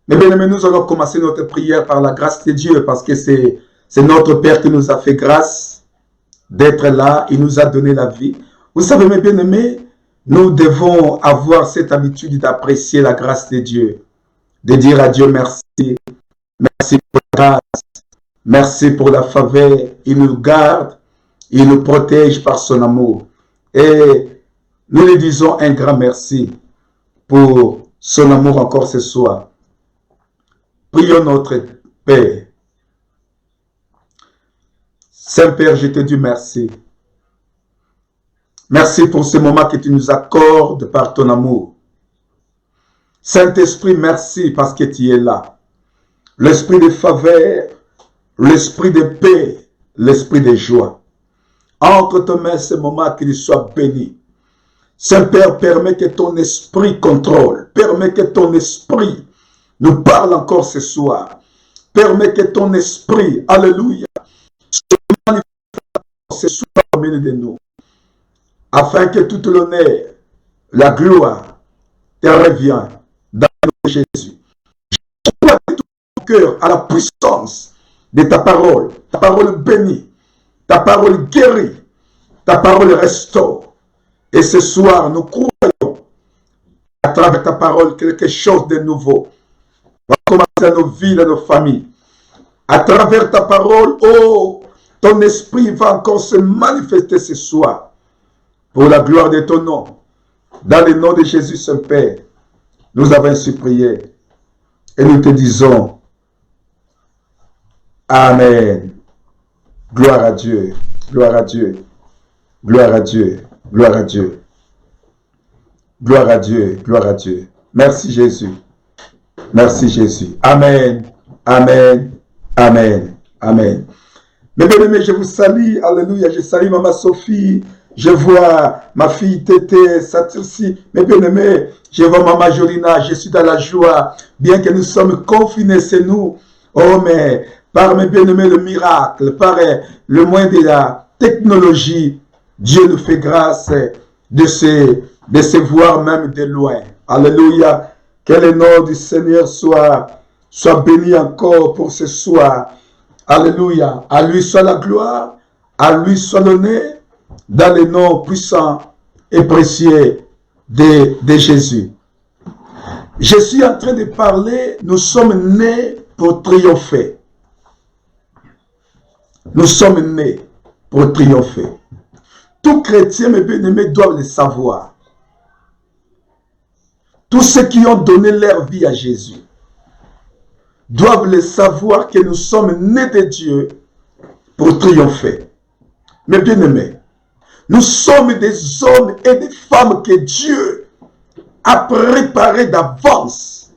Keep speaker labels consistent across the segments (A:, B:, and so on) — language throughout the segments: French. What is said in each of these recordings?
A: Mais bien aimés, nous allons commencer notre prière par la grâce de Dieu parce que c'est notre Père qui nous a fait grâce d'être là. Il nous a donné la vie. Vous savez, mes bien-aimés, nous devons avoir cette habitude d'apprécier la grâce de Dieu, de dire à Dieu merci. Merci pour la grâce. Merci pour la faveur. Il nous garde, il nous protège par son amour. Et nous lui disons un grand merci pour son amour encore ce soir. Prions notre Père. Saint-Père, je te dis merci. Merci pour ce moment que tu nous accordes par ton amour. Saint-Esprit, merci parce que tu es là. L'esprit de faveur, l'esprit de paix, l'esprit de joie. Entre tes mains ce moment qu'il soit béni. Saint-Père, permets que ton esprit contrôle. Permets que ton esprit nous parle encore ce soir. Permets que ton esprit, alléluia, se manifeste ce soir au milieu de nous. Afin que tout l'honneur, la gloire te revienne dans le nom de Jésus. Je crois de tout mon cœur à la puissance de ta parole bénie, ta parole guérie, ta parole restaure. Et ce soir, nous croyons à travers ta parole quelque chose de nouveau va commencer dans nos vies, dans nos familles. À travers ta parole, oh, ton esprit va encore se manifester ce soir. Pour la gloire de ton nom. Dans le nom de Jésus, Saint-Père, nous avons ainsi prié. Et nous te disons, Amen. Gloire à Dieu. Gloire à Dieu. Gloire à Dieu. Gloire à Dieu. Gloire à Dieu. Gloire à Dieu. Merci Jésus. Merci Jésus. Amen. Amen. Amen. Amen. Mes bien-aimés, je vous salue. Alléluia. Je salue Maman Sophie. Je vois ma fille Tété, Satirsi, mes bien-aimés, je vois Maman Jolina, je suis dans la joie, bien que nous sommes confinés, c'est nous. Oh, mais par mes bien-aimés, le miracle, par le moyen de la technologie, Dieu nous fait grâce de se voir même de loin. Alléluia. Que le nom du Seigneur soit béni encore pour ce soir. Alléluia. À lui soit la gloire, à lui soit l'honneur. Dans le nom puissant et précieux de Jésus. Je suis en train de parler, nous sommes nés pour triompher. Nous sommes nés pour triompher. Tout chrétien, mes bien-aimés, doivent le savoir. Tous ceux qui ont donné leur vie à Jésus doivent le savoir que nous sommes nés de Dieu pour triompher. Mes bien-aimés, nous sommes des hommes et des femmes que Dieu a préparés d'avance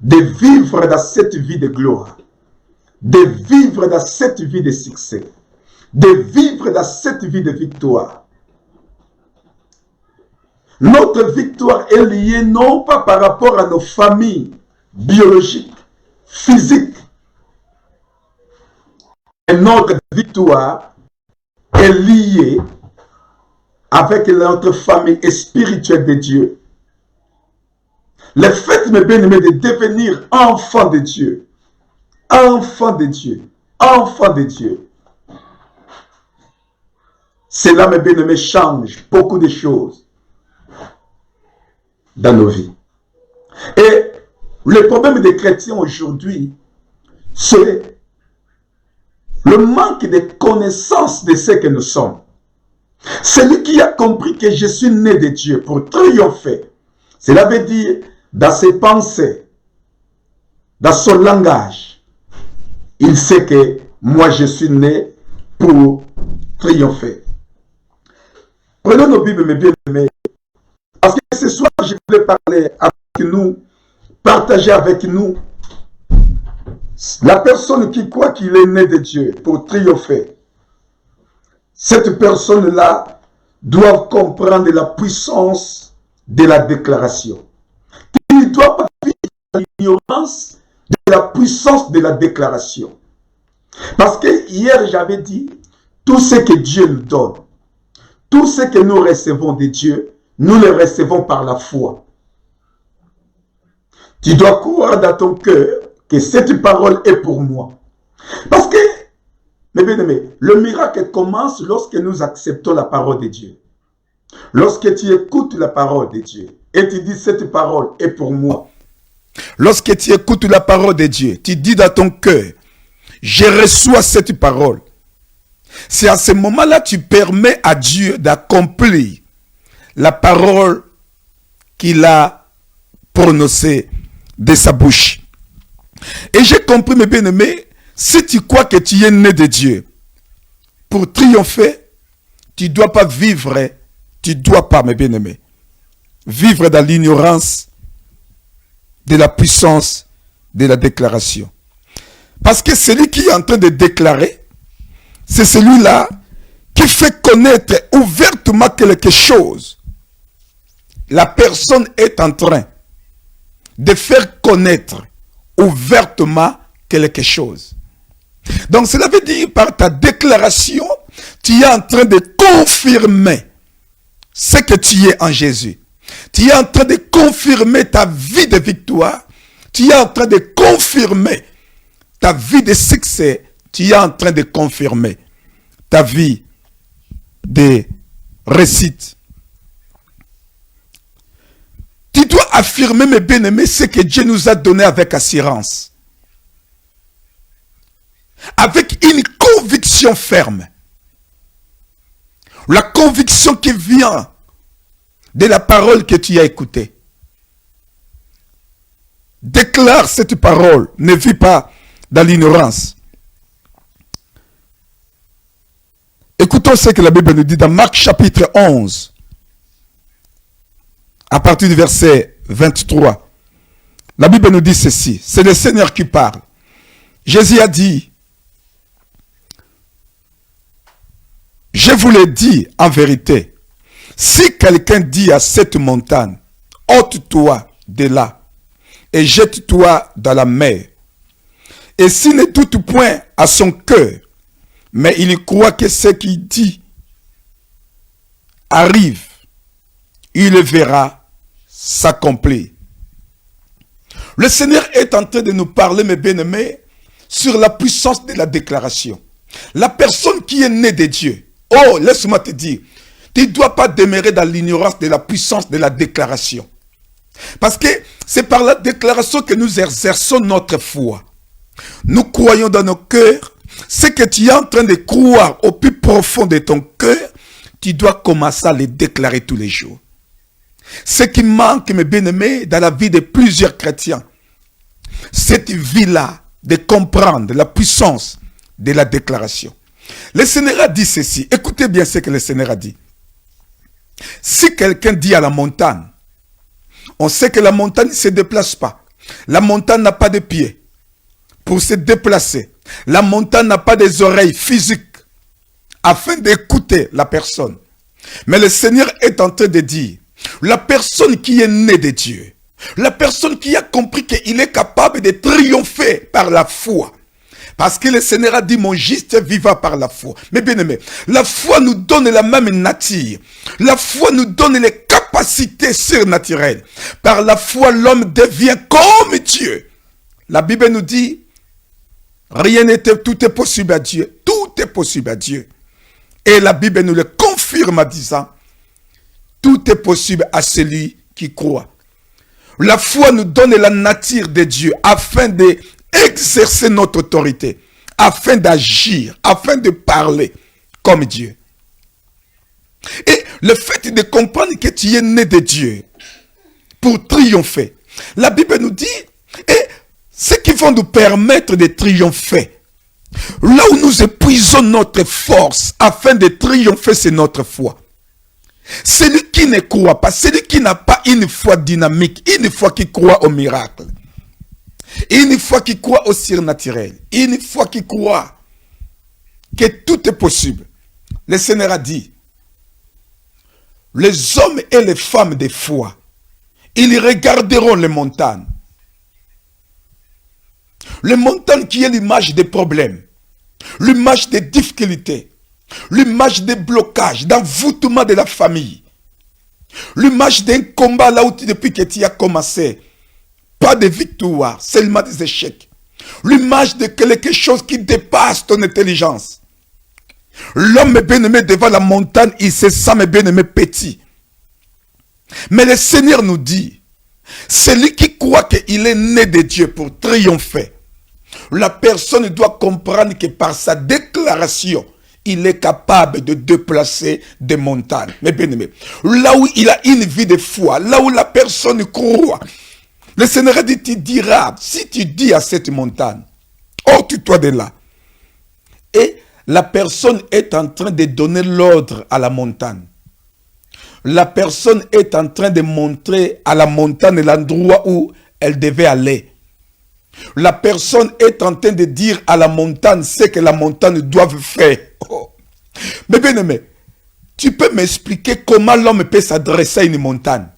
A: de vivre dans cette vie de gloire, de vivre dans cette vie de succès, de vivre dans cette vie de victoire. Notre victoire est liée non pas par rapport à nos familles biologiques, physiques, mais notre victoire est liée avec notre famille spirituelle de Dieu. Le fait, mes bien-aimés, de devenir enfant de Dieu, enfant de Dieu, enfant de Dieu, cela, mes bien-aimés, change beaucoup de choses dans nos vies. Et le problème des chrétiens aujourd'hui, c'est le manque de connaissance de ce que nous sommes. Celui qui a compris que je suis né de Dieu pour triompher, cela veut dire dans ses pensées, dans son langage, il sait que moi je suis né pour triompher. Prenons nos Bibles, mes bien-aimés, parce que ce soir je voulais parler avec nous, partager avec nous la personne qui croit qu'il est né de Dieu pour triompher. Cette personne-là doit comprendre la puissance de la déclaration. Il ne doit pas vivre dans l'ignorance de la puissance de la déclaration. Parce que hier, j'avais dit, tout ce que Dieu nous donne, tout ce que nous recevons de Dieu, nous le recevons par la foi. Tu dois croire dans ton cœur que cette parole est pour moi. Parce que, mes bien-aimés, le miracle commence lorsque nous acceptons la parole de Dieu. Lorsque tu écoutes la parole de Dieu et tu dis cette parole est pour moi. Lorsque tu écoutes la parole de Dieu, tu dis dans ton cœur, je reçois cette parole. C'est à ce moment-là que tu permets à Dieu d'accomplir la parole qu'il a prononcée de sa bouche. Et j'ai compris, mes bien-aimés, si tu crois que tu es né de Dieu, pour triompher, tu ne dois pas vivre, tu ne dois pas, mes bien-aimés, vivre dans l'ignorance de la puissance de la déclaration. Parce que celui qui est en train de déclarer, c'est celui-là qui fait connaître ouvertement quelque chose. La personne est en train de faire connaître ouvertement quelque chose. Donc cela veut dire par ta déclaration, tu es en train de confirmer ce que tu es en Jésus. Tu es en train de confirmer ta vie de victoire. Tu es en train de confirmer ta vie de succès. Tu es en train de confirmer ta vie de réussite. Tu dois affirmer, mes bien-aimés, ce que Dieu nous a donné avec assurance. Avec une conviction ferme. La conviction qui vient de la parole que tu as écoutée. Déclare cette parole. Ne vis pas dans l'ignorance. Écoutons ce que la Bible nous dit dans Marc chapitre 11. À partir du verset 23. La Bible nous dit ceci. C'est le Seigneur qui parle. Jésus a dit, je vous l'ai dit en vérité, si quelqu'un dit à cette montagne, ôte-toi de là et jette-toi dans la mer, et s'il ne doute point à son cœur, mais il croit que ce qu'il dit arrive, il le verra s'accomplir. Le Seigneur est en train de nous parler, mes bien-aimés, sur la puissance de la déclaration. La personne qui est née de Dieu, oh, laisse-moi te dire, tu ne dois pas demeurer dans l'ignorance de la puissance de la déclaration. Parce que c'est par la déclaration que nous exerçons notre foi. Nous croyons dans nos cœurs. Ce que tu es en train de croire au plus profond de ton cœur, tu dois commencer à le déclarer tous les jours. Ce qui manque, mes bien-aimés, dans la vie de plusieurs chrétiens, cette vie-là, de comprendre la puissance de la déclaration. Le Seigneur a dit ceci. Écoutez bien ce que le Seigneur a dit. Si quelqu'un dit à la montagne, on sait que la montagne ne se déplace pas. La montagne n'a pas de pieds pour se déplacer. La montagne n'a pas des oreilles physiques afin d'écouter la personne. Mais le Seigneur est en train de dire, la personne qui est née de Dieu, la personne qui a compris qu'il est capable de triompher par la foi. Parce que le Seigneur a dit, mon juste vivra par la foi. Mais bien aimé, la foi nous donne la même nature. La foi nous donne les capacités surnaturelles. Par la foi, l'homme devient comme Dieu. La Bible nous dit, rien n'était, tout est possible à Dieu. Tout est possible à Dieu. Et la Bible nous le confirme en disant, tout est possible à celui qui croit. La foi nous donne la nature de Dieu afin d'exercer notre autorité, afin d'agir, afin de parler comme Dieu. Et le fait de comprendre que tu es né de Dieu pour triompher, la Bible nous dit, et ce qui va nous permettre de triompher, là où nous épuisons notre force afin de triompher, c'est notre foi. Celui qui ne croit pas, celui qui n'a pas une foi dynamique, une foi qui croit au miracle, une foi qui croit au surnaturel, une foi qui croit que tout est possible. Le Seigneur a dit, les hommes et les femmes de foi, ils regarderont les montagnes. Les montagnes qui est l'image des problèmes, l'image des difficultés, l'image des blocages, d'envoûtement de la famille, l'image d'un combat là où depuis que tu as commencé, pas de victoire, seulement des échecs. L'image de quelque chose qui dépasse ton intelligence. L'homme bien-aimé devant la montagne, il se sent bien-aimé petit. Mais le Seigneur nous dit, celui qui croit qu'il est né de Dieu pour triompher, la personne doit comprendre que par sa déclaration, il est capable de déplacer des montagnes. Mais bien aimé, là où il a une vie de foi, là où la personne croit, le Seigneur dit, tu diras, si tu dis à cette montagne, ôte-toi de là. Et la personne est en train de donner l'ordre à la montagne. La personne est en train de montrer à la montagne l'endroit où elle devait aller. La personne est en train de dire à la montagne ce que la montagne doit faire. Oh. Mais bien aimé, tu peux m'expliquer comment l'homme peut s'adresser à une montagne?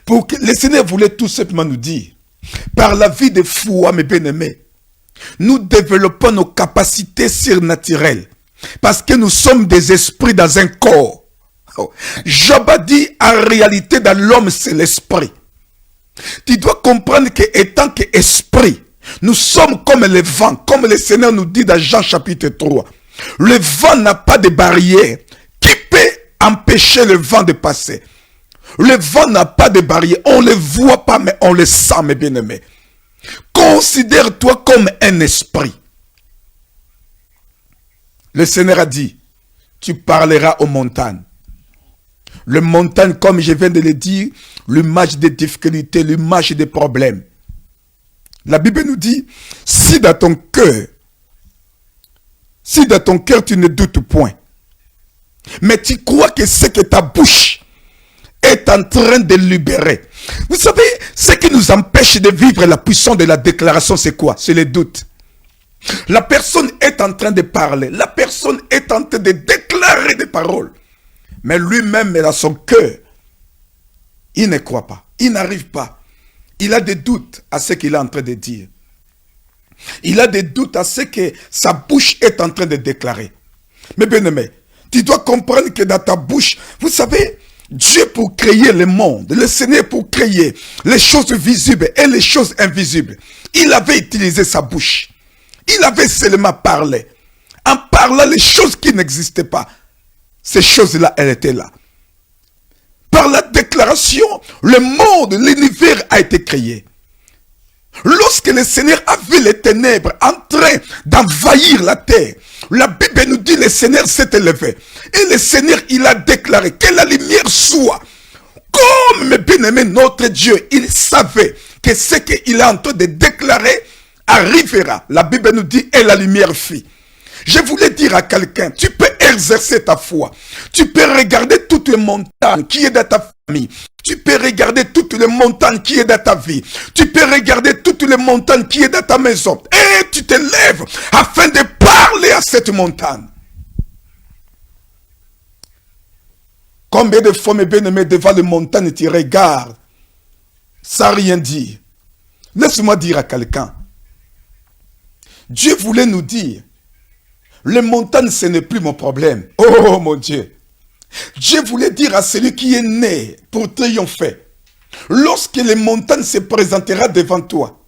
A: Pour que le Seigneur voulait tout simplement nous dire, par la vie de foi, mes bien-aimés, nous développons nos capacités surnaturelles. Parce que nous sommes des esprits dans un corps. Job a dit, en réalité, dans l'homme, c'est l'esprit. Tu dois comprendre que, étant qu'esprit, nous sommes comme le vent, comme le Seigneur nous dit dans Jean chapitre 3. Le vent n'a pas de barrière. Qui peut empêcher le vent de passer? Le vent n'a pas de barrière. On ne le voit pas, mais on le sent, mes bien-aimés. Considère-toi comme un esprit. Le Seigneur a dit, tu parleras aux montagnes. Les montagnes, comme je viens de le dire, l'image des difficultés, l'image des problèmes. La Bible nous dit, si dans ton cœur tu ne doutes point, mais tu crois que ce que ta bouche est en train de libérer. Vous savez, ce qui nous empêche de vivre la puissance de la déclaration, c'est quoi? C'est le doute. La personne est en train de parler, la personne est en train de déclarer des paroles. Mais lui-même, dans son cœur, il ne croit pas. Il n'arrive pas. Il a des doutes à ce qu'il est en train de dire. Il a des doutes à ce que sa bouche est en train de déclarer. Mais bien aimé, tu dois comprendre que dans ta bouche, vous savez, Dieu pour créer le monde, le Seigneur pour créer les choses visibles et les choses invisibles, il avait utilisé sa bouche. Il avait seulement parlé. En parlant les choses qui n'existaient pas, ces choses-là, elles étaient là. Par la déclaration, le monde, l'univers a été créé. Lorsque le Seigneur a vu les ténèbres en train d'envahir la terre, la Bible nous dit que le Seigneur s'est élevé. Et le Seigneur, il a déclaré que la lumière soit. Comme, mes bien-aimés, notre Dieu, il savait que ce qu'il est en train de déclarer arrivera. La Bible nous dit, et la lumière fit. Je voulais dire à quelqu'un, tu peux exercer ta foi. Tu peux regarder toutes les montagnes qui est dans ta famille. Tu peux regarder toutes les montagnes qui est dans ta vie. Tu peux regarder toutes les montagnes qui est dans ta maison. Et tu te lèves afin de parler à cette montagne. Combien de fois, mes bien-aimés, devant les montagnes, tu regardes sans rien dire. Laisse-moi dire à quelqu'un. Dieu voulait nous dire, les montagnes, ce n'est plus mon problème. Oh mon Dieu. Dieu voulait dire à celui qui est né pour triompher, lorsque les montagnes se présenteront devant toi,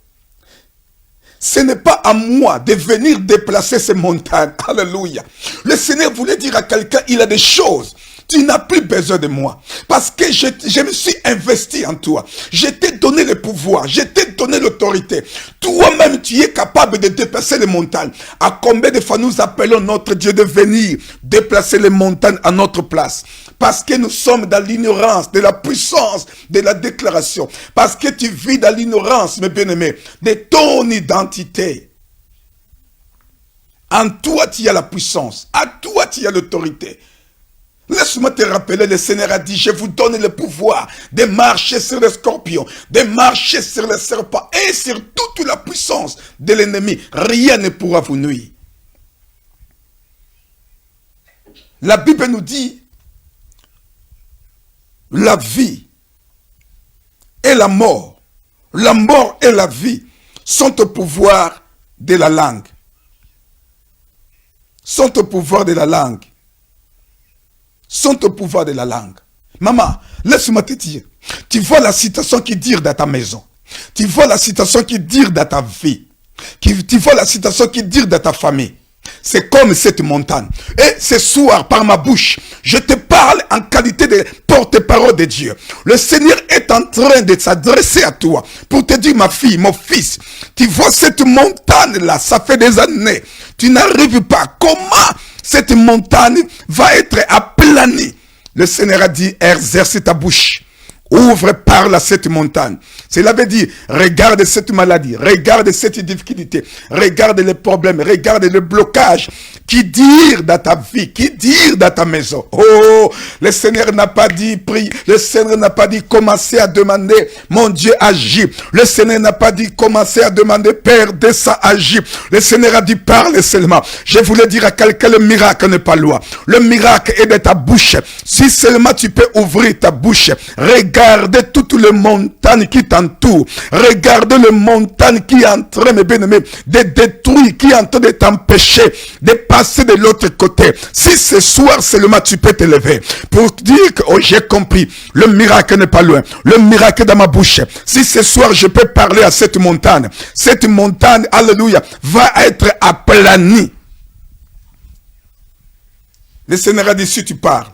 A: ce n'est pas à moi de venir déplacer ces montagnes. Alléluia. Le Seigneur voulait dire à quelqu'un, il a des choses. Tu n'as plus besoin de moi. Parce que je me suis investi en toi. Je t'ai donné le pouvoir. Je t'ai donné l'autorité. Toi-même, tu es capable de déplacer les montagnes. À combien de fois nous appelons notre Dieu de venir déplacer les montagnes à notre place? Parce que nous sommes dans l'ignorance de la puissance de la déclaration. Parce que tu vis dans l'ignorance, mes bien-aimés, de ton identité. En toi, tu as la puissance. À toi, tu as l'autorité. Laisse-moi te rappeler, le Seigneur a dit, je vous donne le pouvoir de marcher sur les scorpions, de marcher sur les serpents et sur toute la puissance de l'ennemi. Rien ne pourra vous nuire. La Bible nous dit, la vie et la mort et la vie sont au pouvoir de la langue. Sont au pouvoir de la langue. Sont au pouvoir de la langue. Maman, laisse-moi te dire. Tu vois la situation qui dure dans ta maison. Tu vois la situation qui dure dans ta vie. Tu vois la situation qui dure dans ta famille. C'est comme cette montagne. Et ce soir, par ma bouche, je te parle en qualité de porte-parole de Dieu. Le Seigneur est en train de s'adresser à toi pour te dire, ma fille, mon fils, tu vois cette montagne-là, ça fait des années. Tu n'arrives pas. Comment cette montagne va être aplanie? Le Seigneur a dit, exerce ta bouche. Ouvre, parle à cette montagne. Cela veut dire, regarde cette maladie, regarde cette difficulté, regarde les problèmes, regarde le blocage qui dure dans ta vie, qui dure dans ta maison. Oh, le Seigneur n'a pas dit prie, le Seigneur n'a pas dit commencer à demander, mon Dieu agit. Le Seigneur n'a pas dit commencer à demander, Père, descends, agis. Le Seigneur a dit parle seulement. Je voulais dire à quelqu'un, le miracle n'est pas loin. Le miracle est de ta bouche. Si seulement tu peux ouvrir ta bouche, regardez toutes les montagnes qui t'entourent. Regardez les montagnes qui est en train, mes bien-aimés, de détruire, qui est en train de t'empêcher de passer de l'autre côté. Si ce soir seulement tu peux te lever pour dire que oh, j'ai compris, le miracle n'est pas loin. Le miracle est dans ma bouche. Si ce soir je peux parler à cette montagne, alléluia, va être aplanie. Le Seigneur a dit si tu parles.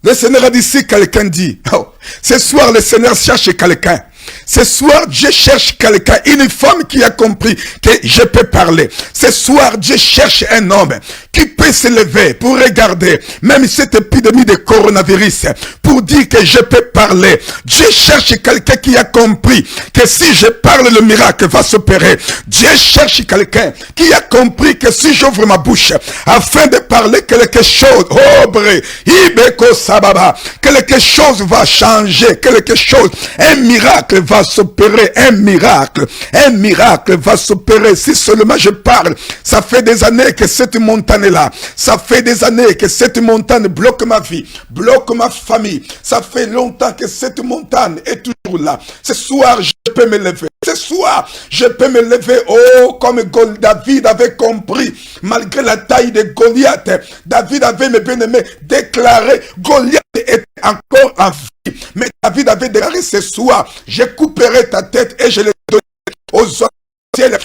A: Le Seigneur a dit si quelqu'un dit, oh, ce soir le Seigneur cherche quelqu'un. Ce soir, Dieu cherche quelqu'un, une femme qui a compris que je peux parler. Ce soir, Dieu cherche un homme qui peut se lever pour regarder, même cette épidémie de coronavirus, pour dire que je peux parler. Dieu cherche quelqu'un qui a compris que si je parle, le miracle va s'opérer. Dieu cherche quelqu'un qui a compris que si j'ouvre ma bouche afin de parler quelque chose, oh bre, ibeko sababa, quelque chose va changer, quelque chose, un miracle va s'opérer, un miracle va s'opérer. Si seulement je parle, ça fait des années que cette montagne est là, ça fait des années que cette montagne bloque ma vie, bloque ma famille, ça fait longtemps que cette montagne est toujours là. Ce soir, je peux me lever. Ce soir, je peux me lever, oh, comme David avait compris, malgré la taille de Goliath, David avait, mes bien-aimés, déclaré, Goliath est encore en vie. Mais David avait déclaré ce soir, je couperai ta tête et je le donnerai aux autres ciels.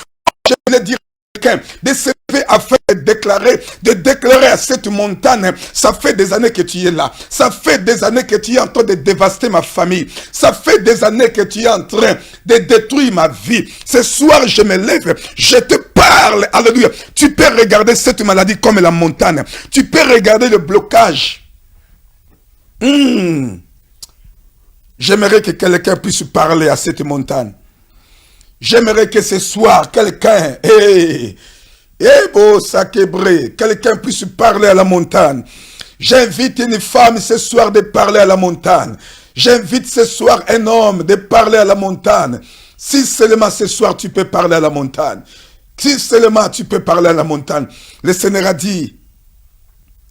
A: Je voulais dire à quelqu'un de se lever afin de déclarer à cette montagne, ça fait des années que tu es là. Ça fait des années que tu es en train de dévaster ma famille. Ça fait des années que tu es en train de détruire ma vie. Ce soir, je me lève, je te parle. Alléluia. Tu peux regarder cette maladie comme la montagne. Tu peux regarder le blocage. J'aimerais que quelqu'un puisse parler à cette montagne. J'aimerais que ce soir, quelqu'un, quelqu'un puisse parler à la montagne. J'invite une femme ce soir de parler à la montagne. J'invite ce soir un homme de parler à la montagne. Si seulement ce soir tu peux parler à la montagne. Si seulement tu peux parler à la montagne. Le Seigneur a dit,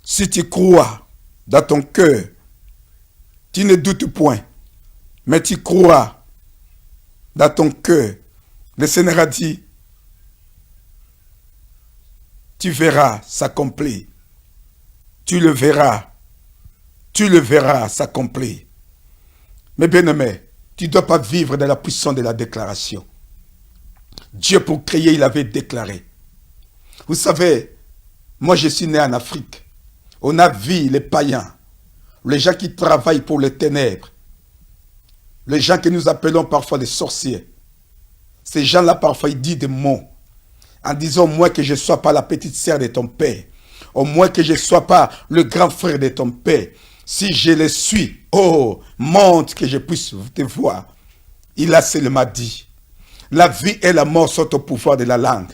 A: si tu crois dans ton cœur, tu ne doutes point, mais tu crois dans ton cœur. Le Seigneur a dit, tu verras s'accomplir. Tu le verras s'accomplir. Mais bien-aimé, tu ne dois pas vivre dans la puissance de la déclaration. Dieu pour créer, il avait déclaré. Vous savez, moi je suis né en Afrique. On a vu les païens, les gens qui travaillent pour les ténèbres, les gens que nous appelons parfois les sorciers. Ces gens-là, parfois, ils disent des mots en disant au moins que je ne sois pas la petite sœur de ton père, au moins que je ne sois pas le grand frère de ton père. Si je le suis, oh, montre que je puisse te voir. Il a seulement dit, la vie et la mort sont au pouvoir de la langue.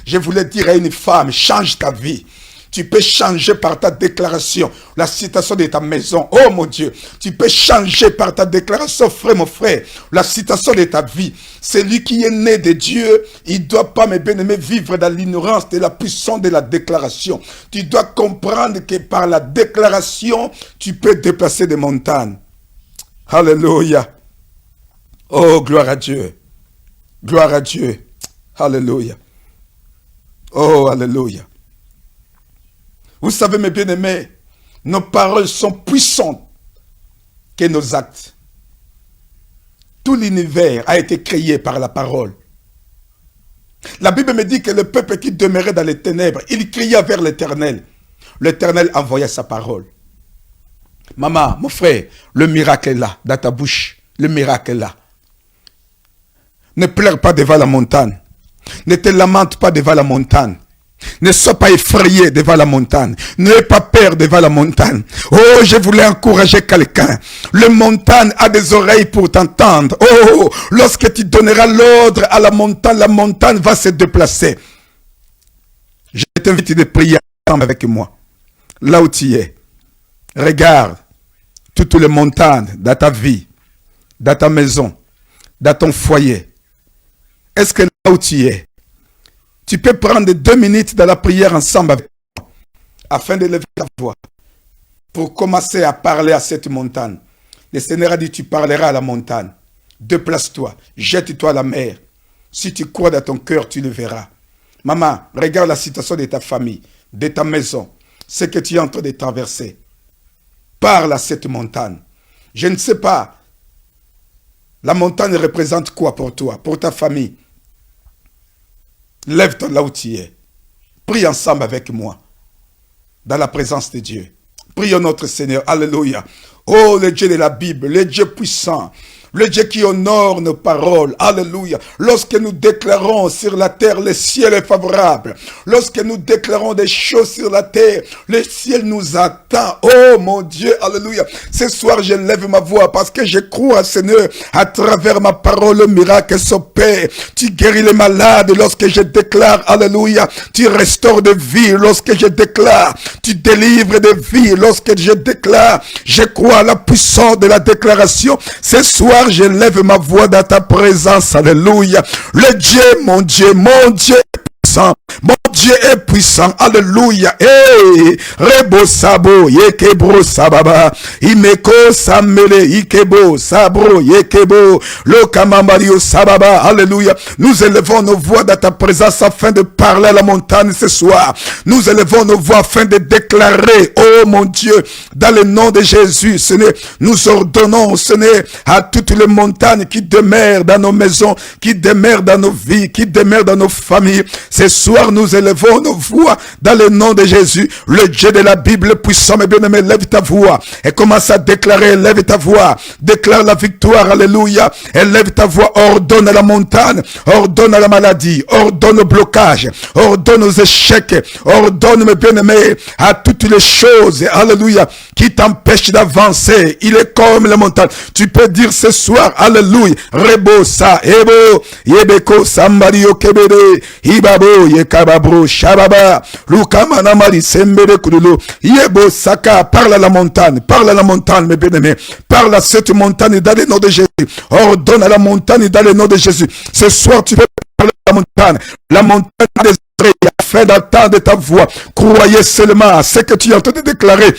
A: Je voulais dire à une femme, change ta vie. Tu peux changer par ta déclaration la situation de ta maison. Oh mon Dieu, tu peux changer par ta déclaration, frère, mon frère, la situation de ta vie. Celui qui est né de Dieu, il ne doit pas, mes bien-aimés, vivre dans l'ignorance de la puissance de la déclaration. Tu dois comprendre que par la déclaration, tu peux déplacer des montagnes. Alléluia. Oh, gloire à Dieu. Gloire à Dieu. Alléluia. Oh, alléluia. Vous savez, mes bien-aimés, nos paroles sont puissantes. que nos actes. Tout l'univers a été créé par la parole. La Bible me dit que le peuple qui demeurait dans les ténèbres, il cria vers l'Éternel. L'Éternel envoya sa parole. Maman, mon frère, le miracle est là, dans ta bouche. Le miracle est là. Ne pleure pas devant la montagne. Ne te lamente pas devant la montagne. Ne sois pas effrayé devant la montagne. N'aie pas peur devant la montagne. Oh, je voulais encourager quelqu'un. Le montagne a des oreilles pour t'entendre. Oh, lorsque tu donneras l'ordre à la montagne va se déplacer. Je t'invite de prier avec moi. Là où tu es, regarde toutes les montagnes dans ta vie, dans ta maison, dans ton foyer. Est-ce que là où tu es, tu peux prendre 2 minutes dans la prière ensemble avec moi, afin de lever ta voix, pour commencer à parler à cette montagne. Le Seigneur a dit, tu parleras à la montagne. Déplace-toi, jette-toi à la mer. Si tu crois dans ton cœur, tu le verras. Maman, regarde la situation de ta famille, de ta maison, ce que tu es en train de traverser. Parle à cette montagne. Je ne sais pas, la montagne représente quoi pour toi, pour ta famille? Lève-toi là où tu es. Prie ensemble avec moi, dans la présence de Dieu. Prions notre Seigneur. Alléluia. Oh, le Dieu de la Bible, le Dieu puissant, le Dieu qui honore nos paroles. Alléluia. Lorsque nous déclarons sur la terre, le ciel est favorable. Lorsque nous déclarons des choses sur la terre, le ciel nous attend. Oh mon Dieu, alléluia. Ce soir, je lève ma voix parce que je crois, Seigneur, à travers ma parole, le miracle s'opère. Tu guéris les malades lorsque je déclare, alléluia. Tu restaures de vie lorsque je déclare. Tu délivres de vie lorsque je déclare. Je crois à la puissance de la déclaration. Ce soir, je lève ma voix dans ta présence. Alléluia. Le Dieu, mon Dieu est puissant. Mon Dieu est puissant. Alléluia. Hey, Rebo Sabo, Yekebro Sababa, Imeko Samele, Ikebo, Sabro, Yekebo, Lokamambario Sababa. Alléluia. Nous élevons nos voix dans ta présence afin de parler à la montagne ce soir. Nous élevons nos voix afin de déclarer, oh mon Dieu, dans le nom de Jésus, Seigneur, nous ordonnons, Seigneur, à toutes les montagnes qui demeurent dans nos maisons, qui demeurent dans nos vies, qui demeurent dans nos familles. Ce soir, nous élevons nos voix dans le nom de Jésus, le Dieu de la Bible puissant. Mes bien-aimés, lève ta voix et commence à déclarer, lève ta voix, déclare la victoire, alléluia, et lève ta voix, ordonne à la montagne, ordonne à la maladie, ordonne au blocage, ordonne aux échecs, ordonne, mes bien-aimés, à toutes les choses, alléluia, qui t'empêchent d'avancer. Il est comme la montagne. Tu peux dire ce soir, alléluia, Rebo sa, Ebo, Yebeko, Sambario, Kebede, Ibabo, Yekababro, Shababa, Lukamana Mari, Sembere Kudulo, Yebo Saka, parle à la montagne, mes bien-aimés, parle à cette montagne dans le nom de Jésus, ordonne à la montagne dans le nom de Jésus. Ce soir, tu peux parler à la montagne des oreilles, afin d'entendre ta voix. Croyez seulement à ce que tu es en train de déclarer.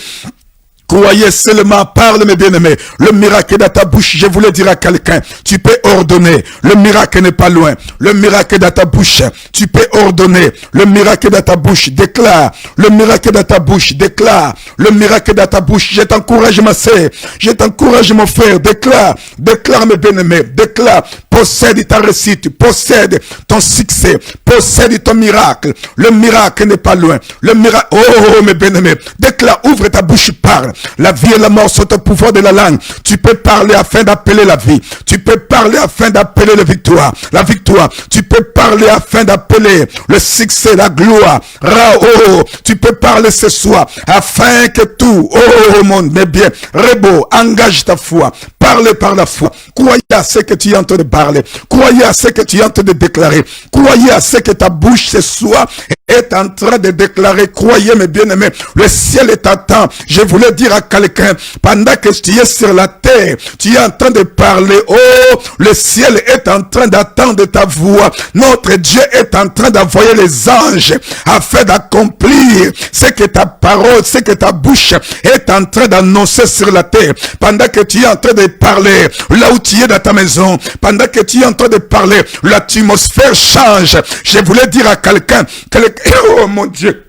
A: Croyez seulement, parle mes bien-aimés. Le miracle est dans ta bouche. Je voulais dire à quelqu'un, tu peux ordonner. Le miracle n'est pas loin. Le miracle est dans ta bouche. Tu peux ordonner. Le miracle est dans ta bouche. Déclare. Le miracle est dans ta bouche. Déclare. Le miracle est dans ta bouche. Je t'encourage ma sœur. Je t'encourage mon frère. Déclare. Déclare mes bien-aimés. Déclare. Possède ta réussite. Possède ton succès. Possède ton miracle. Le miracle n'est pas loin. Le miracle. Oh mes bien-aimés. Déclare. Ouvre ta bouche. Parle. La vie et la mort sont au pouvoir de la langue. Tu peux parler afin d'appeler la vie. Tu peux parler afin d'appeler la victoire. La victoire. Tu peux parler afin d'appeler le succès, la gloire. Oh, tu peux parler ce soir afin que tout, oh mon bien, Rebo, engage ta foi. Parle par la foi. Croyez à ce que tu es en train de parler. Croyez à ce que tu es en train de déclarer. Croyez à ce que ta bouche ce soir est en train de déclarer. Croyez mes bien-aimés. Le ciel est à temps. Je voulais dire à quelqu'un, pendant que tu es sur la terre, tu es en train de parler. Oh, le ciel est en train d'attendre ta voix. Notre Dieu est en train d'envoyer les anges afin d'accomplir ce que ta parole, ce que ta bouche est en train d'annoncer sur la terre. Pendant que tu es en train de parler, là où tu es dans ta maison, pendant que tu es en train de parler, l'atmosphère change. Je voulais dire à quelqu'un, oh mon Dieu,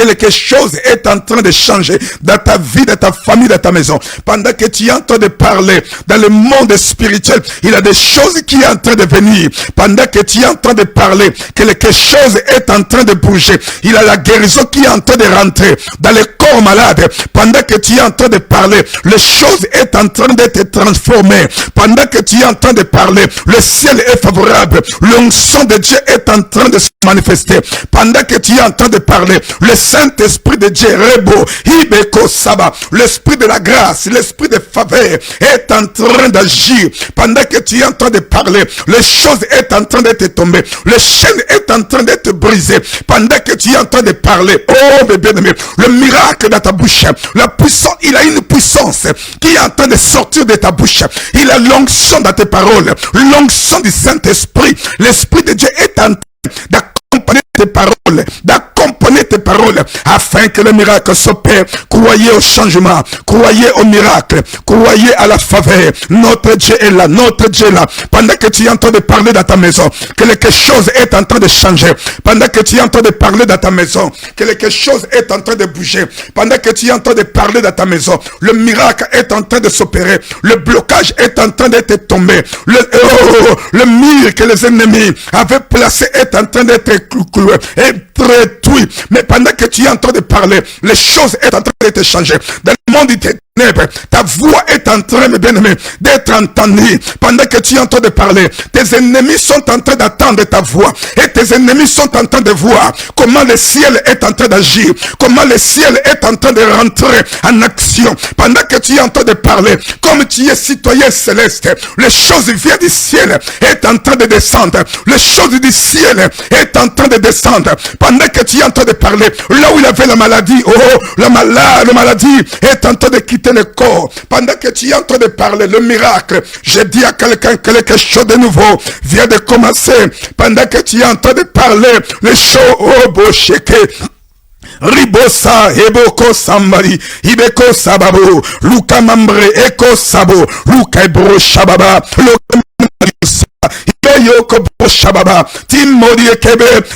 A: quelque chose est en train de changer dans ta vie, dans ta famille, dans ta maison. Pendant que tu es en train de parler dans le monde spirituel, il y a des choses qui sont en train de venir. Pendant que tu es en train de parler, quelque chose est en train de bouger. Il y a la guérison qui est en train de rentrer dans les corps malades. Pendant que tu es en train de parler, les choses est en train d'être transformées. Pendant que tu es en train de parler, le ciel est favorable. L'onction de Dieu est en train de se manifester. Pendant que tu es en train de parler, le Saint-Esprit de Dieu, Rebo, Hibeko Saba, l'Esprit de la grâce, l'Esprit de faveur est en train d'agir. Pendant que tu es en train de parler, les choses est en train d'être tombées. Le chaîne est en train d'être brisé. Pendant que tu es en train de parler, oh mes bien-aimés, le miracle dans ta bouche, la puissance, il a une puissance qui est en train de sortir de ta bouche. Il a l'onction dans tes paroles, l'onction du Saint-Esprit. L'Esprit de Dieu est en train d'accompagner tes paroles, d'accompagner tes paroles, afin que le miracle s'opère. Croyez au changement, croyez au miracle, croyez à la faveur. Notre Dieu est là, notre Dieu est là. Pendant que tu es en train de parler dans ta maison, quelque chose est en train de changer. Pendant que tu es en train de parler dans ta maison, quelque chose est en train de bouger. Pendant que tu es en train de parler dans ta maison, le miracle est en train de s'opérer. Le blocage est en train d'être tombé. Le mur que les ennemis avaient placé est en train d'être détruit. Mais pendant que tu es en train de parler, les choses sont en train d'être changées. Dans le monde du ténèbres, ta voix est en train, mes bien-aimés, d'être entendue. Pendant que tu es en train de parler, tes ennemis sont en train d'attendre ta voix. Et tes ennemis sont en train de voir comment le ciel est en train d'agir. Comment le ciel est en train de rentrer en action. Pendant que tu es en train de parler, comme tu es citoyen céleste, les choses viennent du ciel, est en train de descendre. Les choses du ciel est en train de descendre. Pendant que tu es en train de parler, là où il avait la maladie, la maladie est en train de quitter le corps. Pendant que tu es en train de parler, le miracle, je dis à quelqu'un que quelque chose de nouveau vient de commencer. Pendant que tu es en train de parler, les choses, bocheke. Ribosa, Eboko Sambari, Ibeko Sababo, Luka Mambre, Eko Sabo, Luka Ebro Shababa,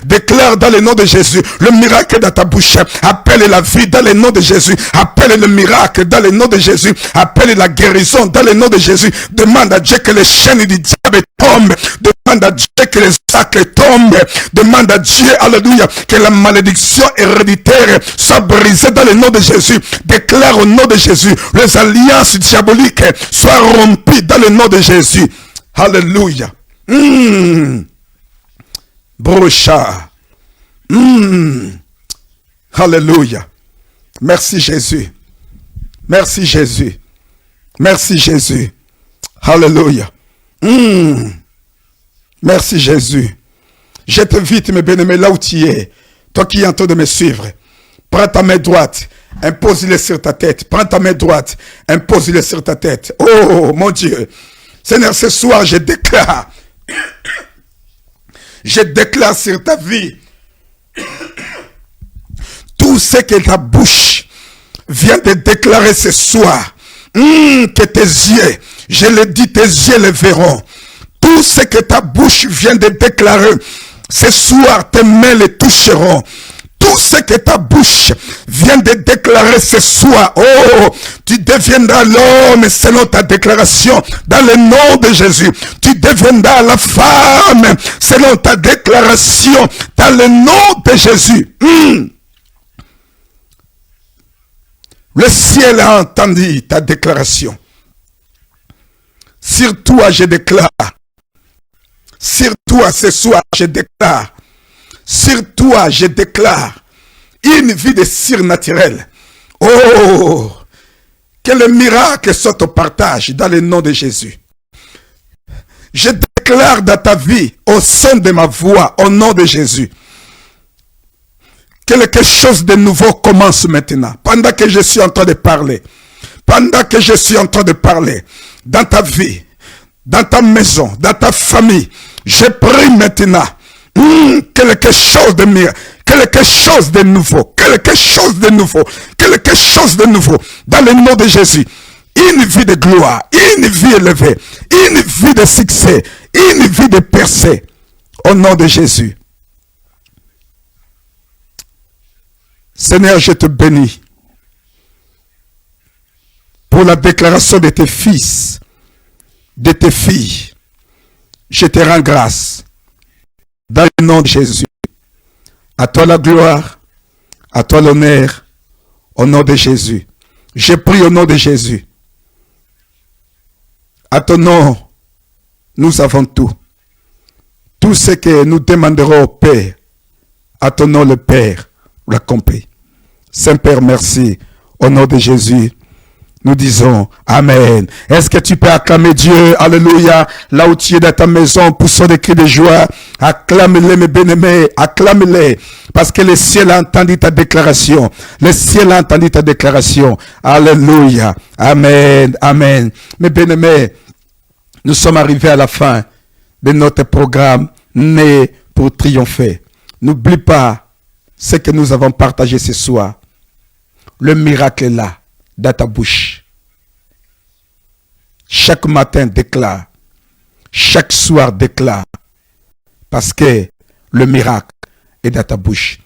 A: déclare dans le nom de Jésus le miracle dans ta bouche. Appelle la vie dans le nom de Jésus. Appelle le miracle dans le nom de Jésus. Appelle la guérison dans le nom de Jésus. Demande à Dieu que les chaînes du diable tombent. Demande à Dieu que les sacres tombent. Demande à Dieu, alléluia, que la malédiction héréditaire soit brisée dans le nom de Jésus. Déclare au nom de Jésus les alliances diaboliques soient rompues dans le nom de Jésus. Alléluia. Brocha. Alléluia. Merci Jésus. Merci Jésus. Merci Jésus. Alléluia. Merci Jésus. Je t'invite, mes bien-aimés, là où tu es. Toi qui es en train de me suivre. Prends ta main droite. Impose-le sur ta tête. Prends ta main droite. Impose-le sur ta tête. Oh, mon Dieu. Seigneur, ce soir, je déclare sur ta vie tout ce que ta bouche vient de déclarer ce soir, que tes yeux, je le dis, tes yeux le verront. Tout ce que ta bouche vient de déclarer ce soir, tes mains le toucheront. Tout ce que ta bouche vient de déclarer ce soir, oh, tu deviendras l'homme selon ta déclaration dans le nom de Jésus. Tu deviendras la femme selon ta déclaration dans le nom de Jésus. Le ciel a entendu ta déclaration. Sur toi, je déclare. Sur toi, ce soir, je déclare. Sur toi, je déclare une vie de surnaturel. Oh, que le miracle soit au partage dans le nom de Jésus. Je déclare dans ta vie, au son de ma voix, au nom de Jésus, que quelque chose de nouveau commence maintenant. Pendant que je suis en train de parler, pendant que je suis en train de parler, dans ta vie, dans ta maison, dans ta famille, je prie maintenant. Quelque chose de mieux, quelque chose de nouveau, quelque chose de nouveau, quelque chose de nouveau, dans le nom de Jésus. Une vie de gloire, une vie élevée, une vie de succès, une vie de percée, au nom de Jésus. Seigneur, je te bénis pour la déclaration de tes fils, de tes filles. Je te rends grâce dans le nom de Jésus. À toi la gloire, à toi l'honneur, au nom de Jésus. Je prie au nom de Jésus. À ton nom, nous avons tout. Tout ce que nous demanderons au Père, à ton nom le Père l'accomplit. Saint-Père, merci. Au nom de Jésus, nous disons Amen. Est-ce que tu peux acclamer Dieu? Alléluia. Là où tu es dans ta maison, poussant des cris de joie. Acclame-les, mes bien-aimés. Acclame-les. Parce que le ciel a entendu ta déclaration. Le ciel a entendu ta déclaration. Alléluia. Amen. Amen. Mes bien-aimés, nous sommes arrivés à la fin de notre programme Né pour triompher. N'oublie pas ce que nous avons partagé ce soir. Le miracle est là, dans ta bouche. Chaque matin déclare. Chaque soir déclare. Parce que le miracle est dans ta bouche.